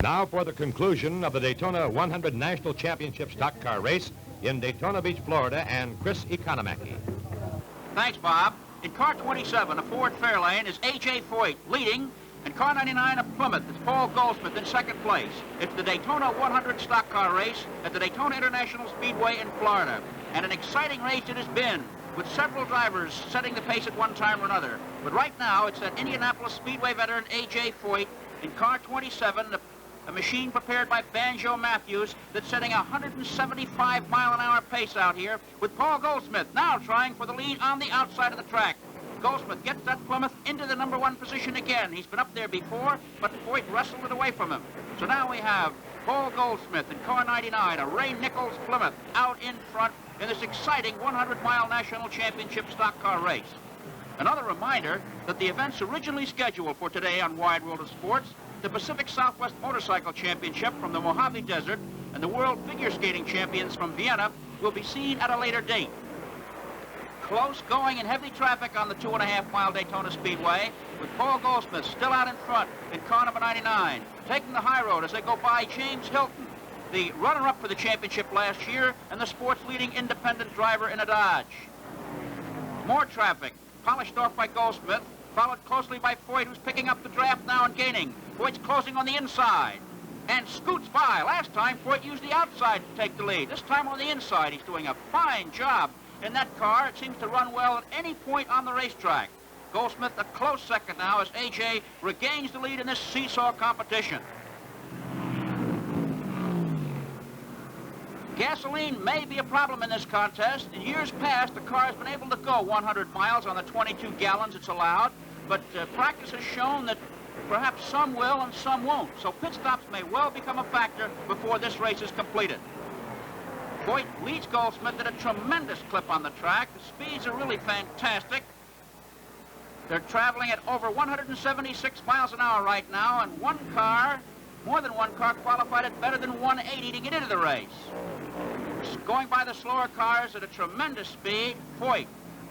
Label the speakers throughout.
Speaker 1: Now for the conclusion of the Daytona 100 National Championship Stock Car Race in Daytona Beach, Florida, and Chris Economacki.
Speaker 2: Thanks, Bob. In car 27, a Ford Fairlane, is A.J. Foyt leading, and car 99 of Plymouth is Paul Goldsmith in second place. It's the Daytona 100 Stock Car Race at the Daytona International Speedway in Florida. And an exciting race it has been, with several drivers setting the pace at one time or another. But right now, it's that Indianapolis Speedway veteran A.J. Foyt in car 27, a machine prepared by Banjo Matthews that's setting a 175-mile-an-hour pace out here, with Paul Goldsmith now trying for the lead on the outside of the track. Goldsmith gets that Plymouth into the #1 position again. He's been up there before, but Foyt wrestled it away from him. So now we have Paul Goldsmith in car 99, a Ray Nichols Plymouth, out in front in this exciting 100-mile National Championship stock car race. Another reminder that the events originally scheduled for today on Wide World of Sports, the Pacific Southwest Motorcycle Championship from the Mojave Desert and the World Figure Skating Champions from Vienna, will be seen at a later date. Close going and heavy traffic on the 2.5-mile Daytona Speedway, with Paul Goldsmith still out in front in car number 99, taking the high road as they go by James Hilton, the runner-up for the championship last year and the sport's leading independent driver in a Dodge. More traffic, polished off by Goldsmith, followed closely by Foyt, who's picking up the draft now and gaining. Foyt's closing on the inside and scoots by. Last time, Foyt used the outside to take the lead. This time on the inside, he's doing a fine job in that car. It seems to run well at any point on the racetrack. Goldsmith a close second now as A.J. regains the lead in this seesaw competition. Gasoline may be a problem in this contest. In years past, the car has been able to go 100 miles on the 22 gallons it's allowed, but practice has shown that perhaps some will and some won't. So pit stops may well become a factor before this race is completed. Foyt leads Goldsmith at a tremendous clip on the track. The speeds are really fantastic. They're traveling at over 176 miles an hour right now, and one car, more than one car, qualified at better than 180 to get into the race. Going by the slower cars at a tremendous speed, Foyt,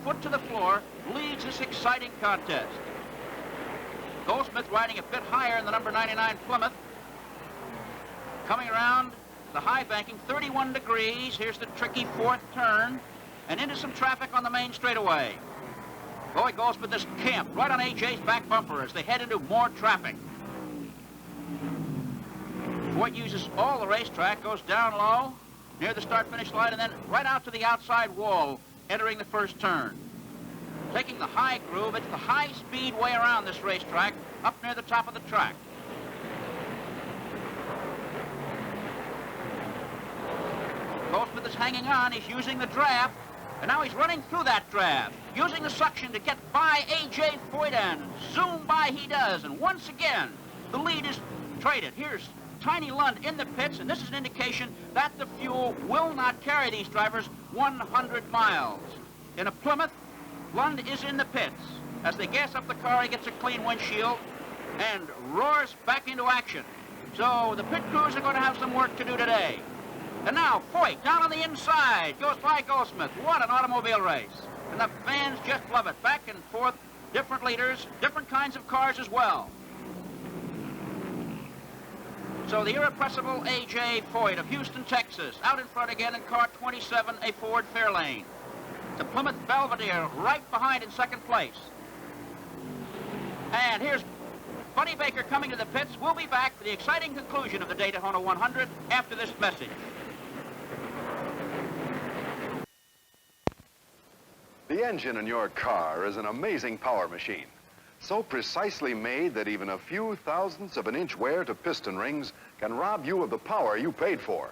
Speaker 2: foot to the floor, leads this exciting contest. Goldsmith riding a bit higher in the number 99 Plymouth. Coming around the high banking, 31 degrees. Here's the tricky fourth turn, and into some traffic on the main straightaway. Boy, Goldsmith is camped right on A.J.'s back bumper as they head into more traffic. Foyt uses all the racetrack, goes down low, near the start-finish line, and then right out to the outside wall, entering the first turn. Taking the high groove, it's the high-speed way around this racetrack, up near the top of the track. Goldsmith is hanging on, he's using the draft, and now he's running through that draft, using the suction to get by A.J. Foyt, and zoom by he does, and once again, the lead is traded. Here's Tiny Lund in the pits, and this is an indication that the fuel will not carry these drivers 100 miles. In a Plymouth, Lund is in the pits. As they gas up the car, he gets a clean windshield and roars back into action. So the pit crews are going to have some work to do today. And now Foyt down on the inside goes by Goldsmith. What an automobile race. And the fans just love it. Back and forth, different leaders, different kinds of cars as well. So the irrepressible A.J. Foyt of Houston, Texas, out in front again in car 27, a Ford Fairlane. The Plymouth Belvedere right behind in second place. And here's Buddy Baker coming to the pits. We'll be back for the exciting conclusion of the Daytona 100 after this message.
Speaker 3: The engine in your car is an amazing power machine. So precisely made that even a few thousandths of an inch wear to piston rings can rob you of the power you paid for.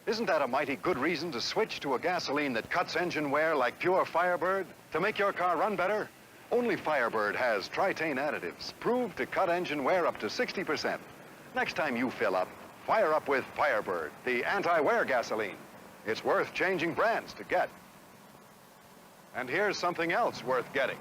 Speaker 3: Isn't that a mighty good reason to switch to a gasoline that cuts engine wear like pure Firebird to make your car run better? Only Firebird has tritane additives proved to cut engine wear up to 60%. Next time you fill up, fire up with Firebird, the anti-wear gasoline. It's worth changing brands to get. And here's something else worth getting.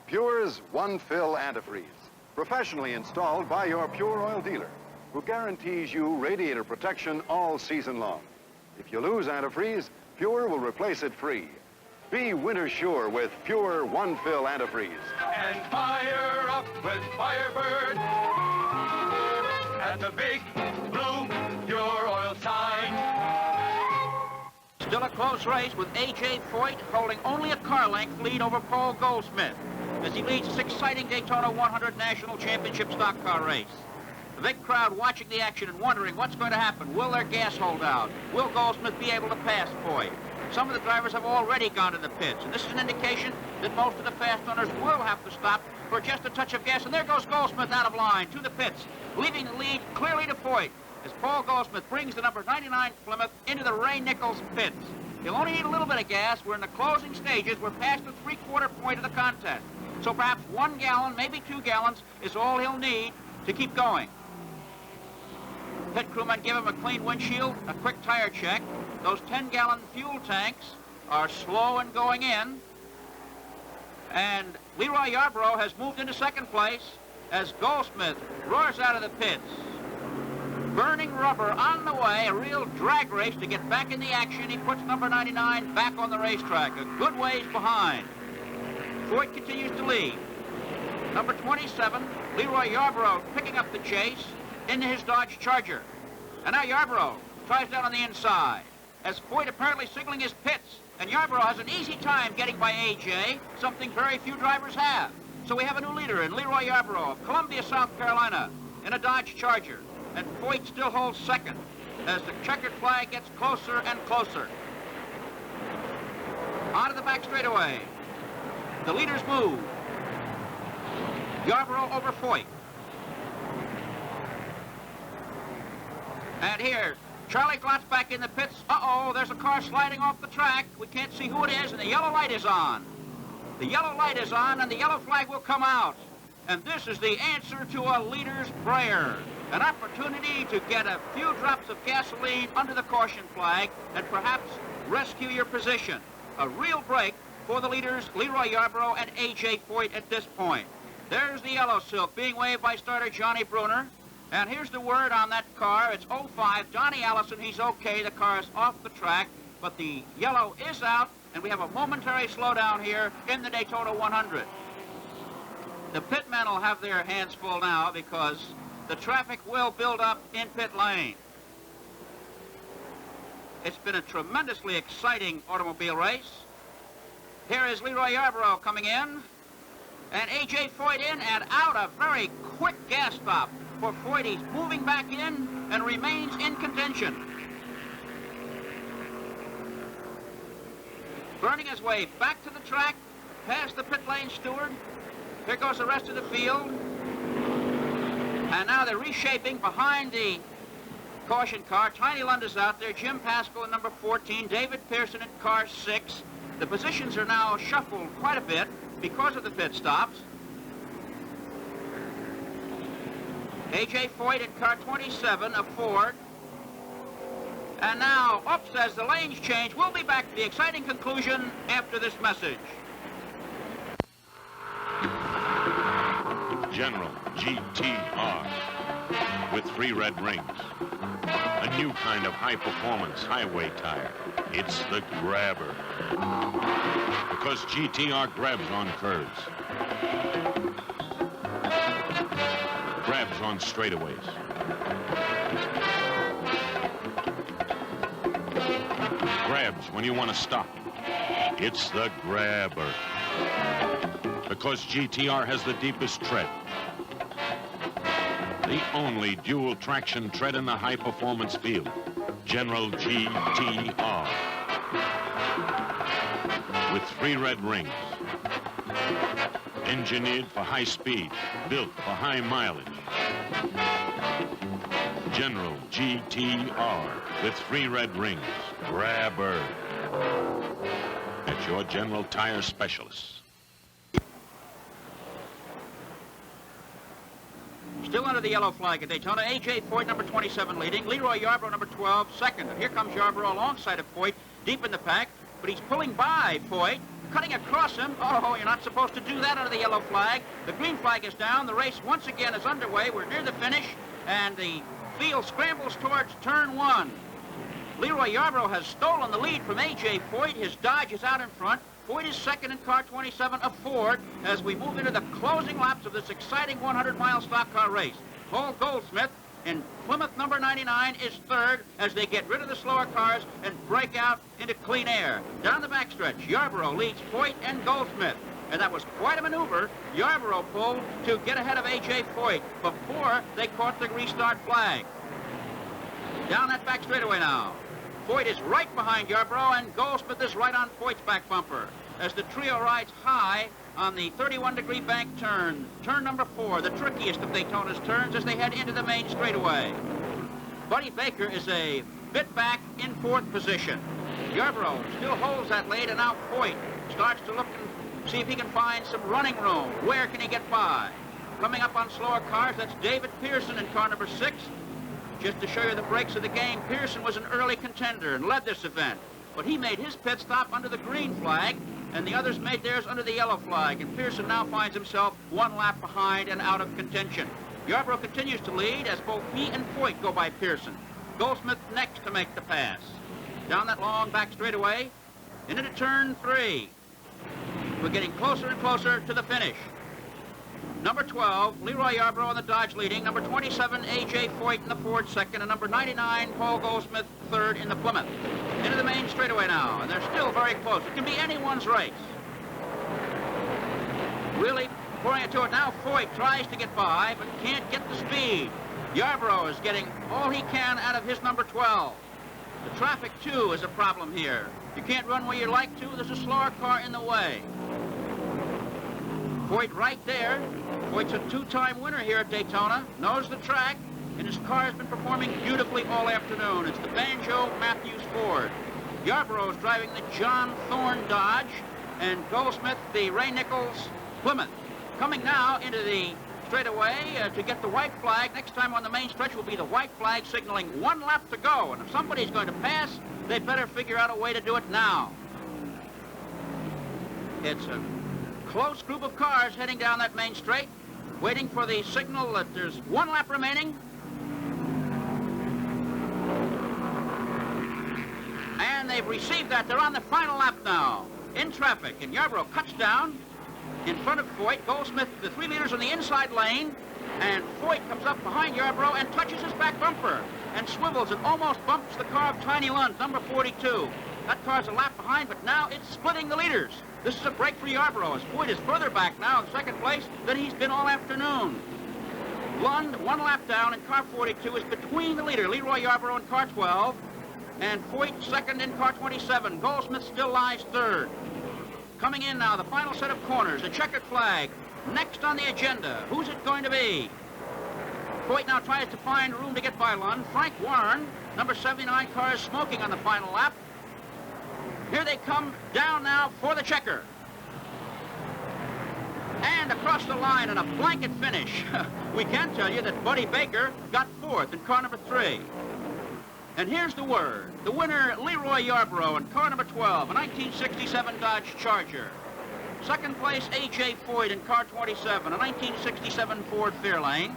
Speaker 3: Pure's one-fill antifreeze, professionally installed by your Pure Oil dealer, who guarantees you radiator protection all season long. If you lose antifreeze, Pure will replace it free. Be winter sure with Pure one-fill antifreeze.
Speaker 4: And fire up with Firebird. And the big blue Your Oil sign.
Speaker 2: Still a close race with A.J. Foyt holding only a car length lead over Paul Goldsmith as he leads this exciting Daytona 100 National Championship stock car race. The big crowd watching the action and wondering what's going to happen. Will their gas hold out? Will Goldsmith be able to pass Foyt? Some of the drivers have already gone to the pits, and this is an indication that most of the fast runners will have to stop for just a touch of gas. And there goes Goldsmith out of line to the pits, leaving the lead clearly to Foyt as Paul Goldsmith brings the number 99 Plymouth into the Ray Nichols pits. He'll only need a little bit of gas. We're in the closing stages. We're past the three-quarter point of the contest. So perhaps 1 gallon, maybe 2 gallons is all he'll need to keep going. Pit crewmen give him a clean windshield, a quick tire check. Those 10-gallon fuel tanks are slow in going in. And Leroy Yarborough has moved into second place as Goldsmith roars out of the pits. Burning rubber on the way, a real drag race to get back in the action. He puts number 99 back on the racetrack, a good ways behind. Foyt continues to lead. Number 27, Leroy Yarborough picking up the chase into his Dodge Charger. And now Yarborough tries down on the inside as Foyt apparently signaling his pits. And Yarborough has an easy time getting by A.J., something very few drivers have. So we have a new leader in Leroy Yarborough of Columbia, South Carolina, in a Dodge Charger. And Foyt still holds second as the checkered flag gets closer and closer. Out of the back straightaway. The leaders move. Yarborough over Foyt. And here, Charlie Glott's back in the pits. Uh-oh, there's a car sliding off the track. We can't see who it is, and the yellow light is on. The yellow light is on, and the yellow flag will come out. And this is the answer to a leader's prayer. An opportunity to get a few drops of gasoline under the caution flag and perhaps rescue your position. A real break for the leaders, Leroy Yarborough and A.J. Foyt at this point. There's the yellow silk being waved by starter Johnny Bruner. And here's the word on that car. It's 05. Donnie Allison, he's okay. The car is off the track, but the yellow is out, and we have a momentary slowdown here in the Daytona 100. The pitmen will have their hands full now because the traffic will build up in pit lane. It's been a tremendously exciting automobile race. Here is Leroy Yarborough coming in, and A.J. Foyt in and out. A very quick gas stop for Foyt. He's moving back in and remains in contention. Burning his way back to the track, past the pit lane steward. Here goes the rest of the field. And now they're reshaping behind the caution car. Tiny Lund is out there. Jim Pascal in number 14. David Pearson in car 6. The positions are now shuffled quite a bit because of the pit stops. A.J. Foyt in car 27, a Ford. And now, oops, as the lanes change, we'll be back to the exciting conclusion after this message.
Speaker 5: General GTR with 3 red rings. A new kind of high-performance highway tire. It's the grabber. Because GTR grabs on curves. Grabs on straightaways. Grabs when you want to stop. It's the grabber. Because GTR has the deepest tread. The only dual traction tread in the high-performance field. General GTR. With 3 red rings. Engineered for high speed, built for high mileage. General GTR with 3 red rings. Grabber. At your General Tire Specialist.
Speaker 2: Still under the yellow flag at Daytona. A.J. Foyt, number 27, leading. Leroy Yarborough, number 12, second. And here comes Yarborough alongside of Foyt, deep in the pack. But he's pulling by Foyt, cutting across him. Oh, you're not supposed to do that under the yellow flag. The green flag is down. The race once again is underway. We're near the finish, and the field scrambles towards turn 1. Leroy Yarborough has stolen the lead from A.J. Foyt. His Dodge is out in front. Foyt is second in car 27, a Ford, as we move into the closing laps of this exciting 100-mile stock car race. Paul Goldsmith in Plymouth number 99 is third as they get rid of the slower cars and break out into clean air. Down the backstretch, Yarborough leads Foyt and Goldsmith. And that was quite a maneuver Yarborough pulled to get ahead of A.J. Foyt before they caught the restart flag. Down that back straightaway now. Foyt is right behind Yarborough, and Goldsmith is right on Foyt's back bumper as the trio rides high on the 31-degree bank turn. Turn number 4, the trickiest of Daytona's turns as they head into the main straightaway. Buddy Baker is a bit back in 4th position. Yarborough still holds that lead, and now Foyt starts to look and see if he can find some running room. Where can he get by? Coming up on slower cars, that's David Pearson in car number 6. Just to show you the breaks of the game, Pearson was an early contender and led this event. But he made his pit stop under the green flag, and the others made theirs under the yellow flag. And Pearson now finds himself 1 lap behind and out of contention. Yarborough continues to lead as both he and Foyt go by Pearson. Goldsmith next to make the pass. Down that long back straightaway, into turn 3. We're getting closer and closer to the finish. Number 12, Leroy Yarborough in the Dodge leading. Number 27, A.J. Foyt in the Ford second. And number 99, Paul Goldsmith third in the Plymouth. Into the main straightaway now, and they're still very close. It can be anyone's race. Really pouring it to it now. Foyt tries to get by, but can't get the speed. Yarborough is getting all he can out of his number 12. The traffic, too, is a problem here. You can't run where you like to. There's a slower car in the way. Foyt right there. Foyt's a 2-time winner here at Daytona, knows the track, and his car has been performing beautifully all afternoon. It's the Banjo Matthews Ford. Yarborough is driving the John Thorne Dodge, and Goldsmith the Ray Nichols Plymouth. Coming now into the straightaway to get the white flag. Next time on the main stretch will be the white flag signaling 1 lap to go. And if somebody's going to pass, they better figure out a way to do it now. It's a close group of cars heading down that main straight, waiting for the signal that there's 1 lap remaining. And they've received that. They're on the final lap now, in traffic. And Yarborough cuts down in front of Foyt. Goldsmith, the 3 meters on the inside lane. And Foyt comes up behind Yarborough and touches his back bumper and swivels and almost bumps the car of Tiny Lund, number 42. That car's a lap behind, but now it's splitting the leaders. This is a break for Yarborough, as Foyt is further back now in second place than he's been all afternoon. Lund, 1 lap down, and car 42 is between the leader, Leroy Yarborough, in car 12, and Foyt second in car 27. Goldsmith still lies third. Coming in now, the final set of corners, the checkered flag. Next on the agenda, who's it going to be? Foyt now tries to find room to get by Lund. Frank Warren, number 79 car, is smoking on the final lap. Here they come down now for the checker. And across the line in a blanket finish. We can tell you that Buddy Baker got 4th in car number 3. And here's the word. The winner, Leroy Yarborough in car number 12, a 1967 Dodge Charger. Second place, A.J. Foyt in car 27, a 1967 Ford Fairlane.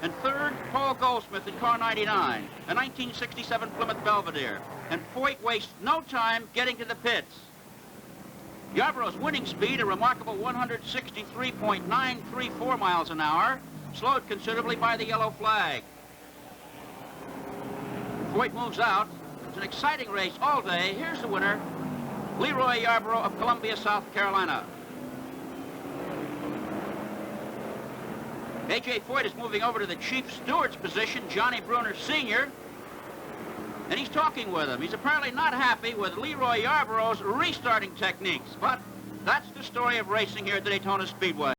Speaker 2: And third, Paul Goldsmith in car 99, a 1967 Plymouth Belvedere. And Foyt wastes no time getting to the pits. Yarborough's winning speed, a remarkable 163.934 miles an hour, slowed considerably by the yellow flag. Foyt moves out. It's an exciting race all day. Here's the winner, Leroy Yarborough of Columbia, South Carolina. A.J. Foyt is moving over to the chief steward's position, Johnny Bruner Sr., and he's talking with him. He's apparently not happy with Leroy Yarborough's restarting techniques, but that's the story of racing here at the Daytona Speedway.